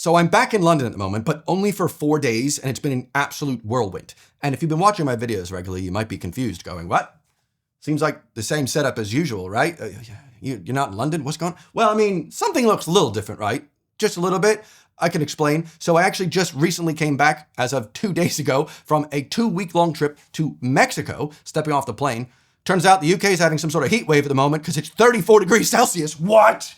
So I'm back in London at the moment, but only for 4 days, and it's been an absolute whirlwind. And if you've been watching my videos regularly, you might be confused, going, what? Seems like the same setup as usual, right? You're not in London? What's going on? Well, I mean, something looks a little different, right? Just a little bit. I can explain. So I actually just recently came back, as of 2 days ago, from a 2-week-long trip to Mexico, stepping off the plane. Turns out the UK is having some sort of heat wave at the moment because it's 34 degrees Celsius. What?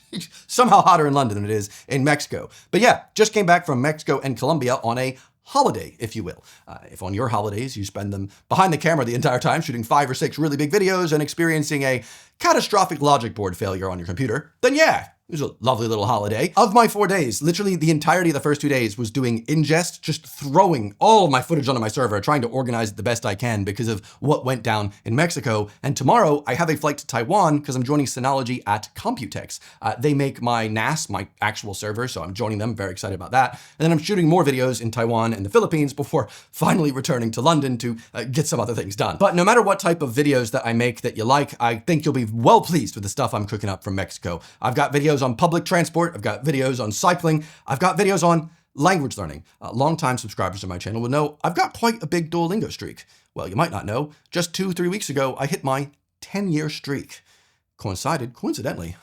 Somehow hotter in London than it is in Mexico. But yeah, just came back from Mexico and Colombia on a holiday, if you will. If on your holidays you spend them behind the camera the entire time, shooting 5 or 6 really big videos and experiencing a catastrophic logic board failure on your computer, then yeah, it was a lovely little holiday. Of my 4 days, literally the entirety of the first 2 days was doing ingest, just throwing all of my footage onto my server, trying to organize it the best I can because of what went down in Mexico. And tomorrow I have a flight to Taiwan because I'm joining Synology at Computex. They make my NAS, my actual server, so I'm joining them, very excited about that. And then I'm shooting more videos in Taiwan and the Philippines before finally returning to London to get some other things done. But no matter what type of videos that I make that you like, I think you'll be well pleased with the stuff I'm cooking up from Mexico. I've got videos on public transport, I've got videos on cycling, I've got videos on language learning. Longtime subscribers to my channel will know I've got quite a big Duolingo streak. Well, you might not know, just 2-3 weeks ago, I hit my 10-year streak. Coincidentally,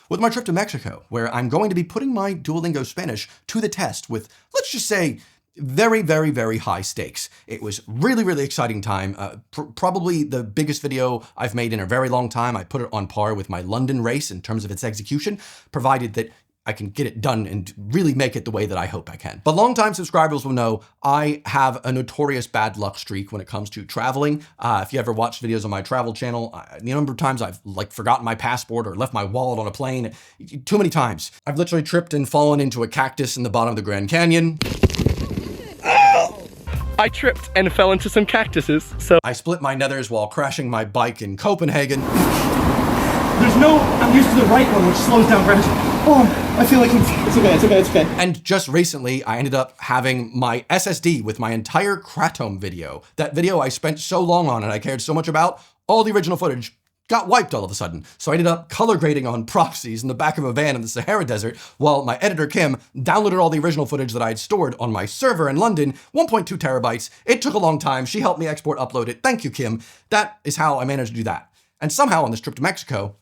with my trip to Mexico, where I'm going to be putting my Duolingo Spanish to the test with, let's just say, very, very, very high stakes. It was really, really exciting time. Probably the biggest video I've made in a very long time. I put it on par with my London race in terms of its execution, provided that I can get it done and really make it the way that I hope I can. But longtime subscribers will know I have a notorious bad luck streak when it comes to traveling. If you ever watched videos on my travel channel, the number of times I've forgotten my passport or left my wallet on a plane, too many times. I've literally tripped and fallen into a cactus in the bottom of the Grand Canyon. I tripped and fell into some cactuses, so I split my nethers while crashing my bike in Copenhagen. I'm used to the right one, which slows down gradually. Oh, I feel like it's okay. And just recently, I ended up having my SSD with my entire Kratom video. That video I spent so long on and I cared so much about, all the original footage got wiped all of a sudden. So I ended up color grading on proxies in the back of a van in the Sahara Desert while my editor, Kim, downloaded all the original footage that I had stored on my server in London, 1.2 terabytes. It took a long time. She helped me export, upload it. Thank you, Kim. That is how I managed to do that. And somehow on this trip to Mexico,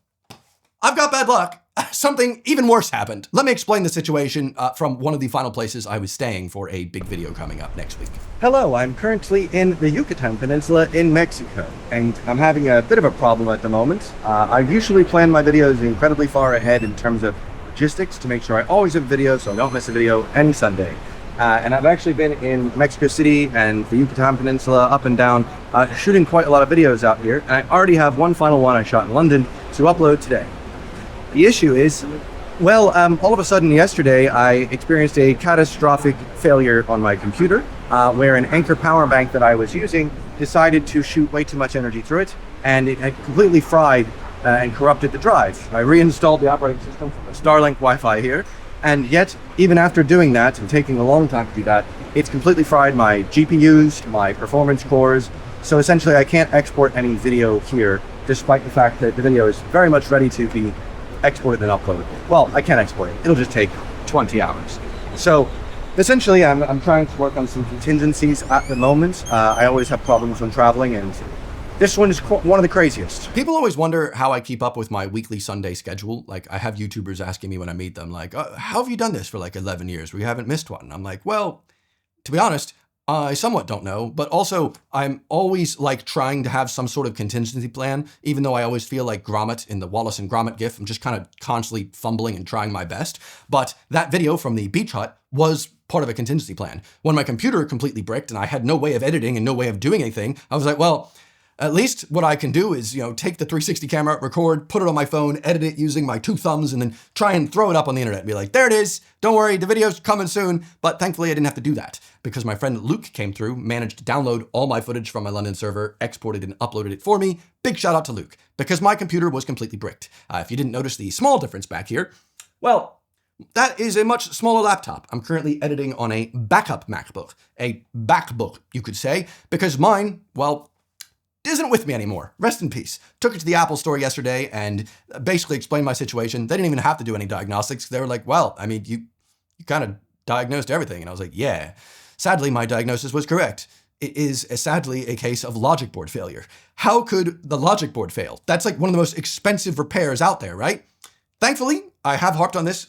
I've got bad luck. Something even worse happened. Let me explain the situation from one of the final places I was staying for a big video coming up next week. Hello, I'm currently in the Yucatan Peninsula in Mexico, and I'm having a bit of a problem at the moment. I usually plan my videos incredibly far ahead in terms of logistics to make sure I always have videos so I don't miss a video any Sunday. And I've actually been in Mexico City and the Yucatan Peninsula up and down, shooting quite a lot of videos out here, and I already have one final one I shot in London to upload today. The issue is, well, all of a sudden yesterday I experienced a catastrophic failure on my computer where an Anker power bank that I was using decided to shoot way too much energy through it, and it had completely fried and corrupted the drive. I reinstalled the operating system from the Starlink Wi-Fi here, and yet even after doing that and taking a long time to do that, it's completely fried my GPUs, my performance cores. So essentially I can't export any video here, despite the fact that the video is very much ready to be exported and uploaded. Well, I can't export it. It'll just take 20 hours. So essentially I'm trying to work on some contingencies at the moment. I always have problems when traveling, and this one is one of the craziest. People always wonder how I keep up with my weekly Sunday schedule. Like, I have YouTubers asking me when I meet them, like, how have you done this for like 11 years where you haven't missed one? I'm like, well, to be honest, I somewhat don't know, but also I'm always like trying to have some sort of contingency plan, even though I always feel like Gromit in the Wallace and Gromit gif. I'm just kind of constantly fumbling and trying my best. But that video from the beach hut was part of a contingency plan. When my computer completely bricked and I had no way of editing and no way of doing anything, I was like, well, at least what I can do is, take the 360 camera, record, put it on my phone, edit it using my 2 thumbs, and then try and throw it up on the internet and be like, there it is. Don't worry, the video's coming soon. But thankfully I didn't have to do that because my friend Luke came through, managed to download all my footage from my London server, exported and uploaded it for me. Big shout out to Luke because my computer was completely bricked. If you didn't notice the small difference back here, well, that is a much smaller laptop. I'm currently editing on a backup MacBook, a backbook, you could say, because mine, well, isn't with me anymore. Rest in peace. Took it to the Apple store yesterday and basically explained my situation. They didn't even have to do any diagnostics. They were like, well, I mean, you kind of diagnosed everything. And I was like, yeah. Sadly, my diagnosis was correct. It is sadly a case of logic board failure. How could the logic board fail? That's like one of the most expensive repairs out there, right? Thankfully, I have harped on this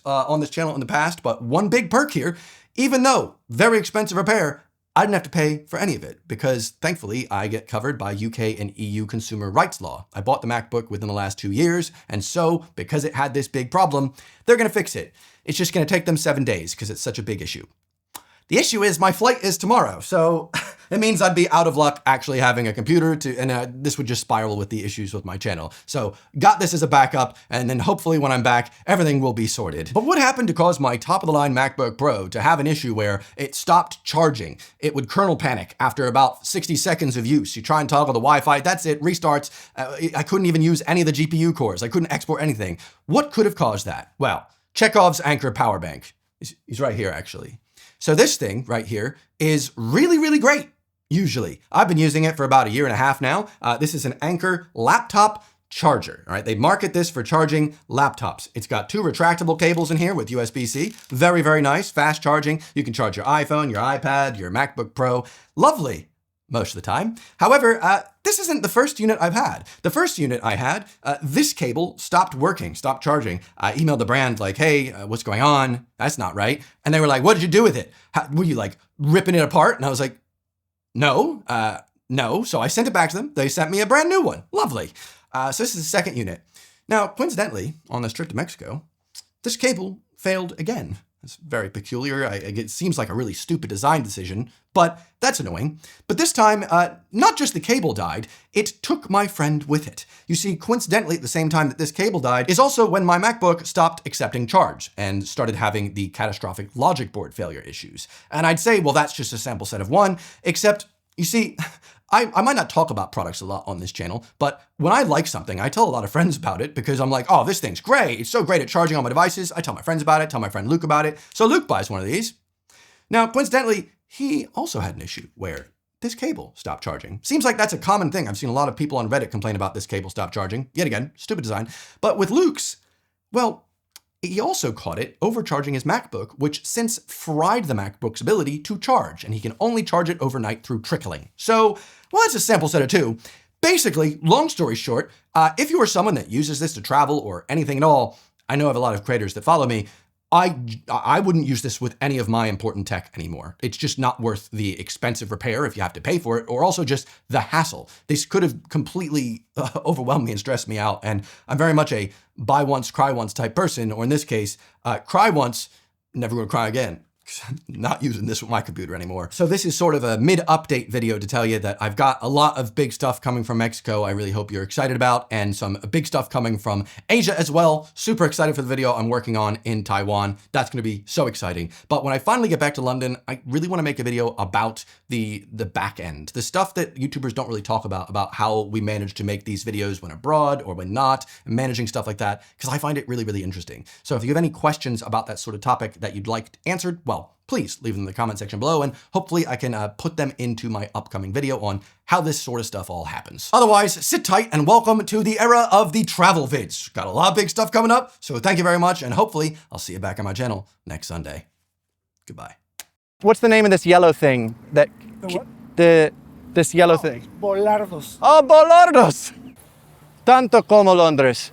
channel in the past, but one big perk here, even though very expensive repair, I didn't have to pay for any of it because thankfully I get covered by UK and EU consumer rights law. I bought the MacBook within the last 2 years, and so because it had this big problem, they're gonna fix it. It's just gonna take them 7 days because it's such a big issue. The issue is my flight is tomorrow, so it means I'd be out of luck actually having a computer and this would just spiral with the issues with my channel. So got this as a backup, and then hopefully when I'm back, everything will be sorted. But what happened to cause my top-of-the-line MacBook Pro to have an issue where it stopped charging? It would kernel panic after about 60 seconds of use. You try and toggle the Wi-Fi, that's it, restarts. I couldn't even use any of the GPU cores. I couldn't export anything. What could have caused that? Well, Chekhov's Anker power bank. He's right here, actually. So this thing right here is really, really great, usually. I've been using it for about 1.5 years now. This is an Anker laptop charger, all right? They market this for charging laptops. It's got 2 retractable cables in here with USB-C. Very, very nice, fast charging. You can charge your iPhone, your iPad, your MacBook Pro. Lovely. Most of the time. However, this isn't the first unit I've had. The first unit I had, this cable stopped working, stopped charging. I emailed the brand like, hey, what's going on? That's not right. And they were like, what did you do with it? Were you like ripping it apart? And I was like, no. So I sent it back to them. They sent me a brand new one. Lovely. So this is the second unit. Now, coincidentally, on this trip to Mexico, this cable failed again. It's very peculiar. It seems like a really stupid design decision, but that's annoying. But this time, not just the cable died, it took my friend with it. You see, coincidentally, at the same time that this cable died is also when my MacBook stopped accepting charge and started having the catastrophic logic board failure issues. And I'd say, well, that's just a sample set of one, except, you see, I might not talk about products a lot on this channel, but when I like something, I tell a lot of friends about it because I'm like, oh, this thing's great. It's so great at charging all my devices. I tell my friends about it, tell my friend Luke about it. So Luke buys one of these. Now, coincidentally, he also had an issue where this cable stopped charging. Seems like that's a common thing. I've seen a lot of people on Reddit complain about this cable stopped charging. Yet again, stupid design. But with Luke's, well, he also caught it overcharging his MacBook, which since fried the MacBook's ability to charge, and he can only charge it overnight through trickling. So, well, it's a sample set of 2. Basically, long story short, if you are someone that uses this to travel or anything at all, I know I have a lot of creators that follow me, I wouldn't use this with any of my important tech anymore. It's just not worth the expensive repair if you have to pay for it, or also just the hassle. This could have completely overwhelmed me and stressed me out. And I'm very much a buy once, cry once type person, or in this case, cry once, never gonna cry again. I'm not using this with my computer anymore. So this is sort of a mid-update video to tell you that I've got a lot of big stuff coming from Mexico I really hope you're excited about, and some big stuff coming from Asia as well. Super excited for the video I'm working on in Taiwan. That's gonna be so exciting. But when I finally get back to London, I really wanna make a video about the back end, the stuff that YouTubers don't really talk about how we manage to make these videos when abroad or when not, and managing stuff like that, because I find it really, really interesting. So if you have any questions about that sort of topic that you'd like answered, well, please leave them in the comment section below, and hopefully I can put them into my upcoming video on how this sort of stuff all happens. Otherwise, sit tight and welcome to the era of the travel vids. Got a lot of big stuff coming up, so thank you very much, and hopefully I'll see you back on my channel next Sunday. Goodbye. What's the name of this yellow thing? That this yellow thing? Volardos. Oh, Volardos! Tanto como Londres.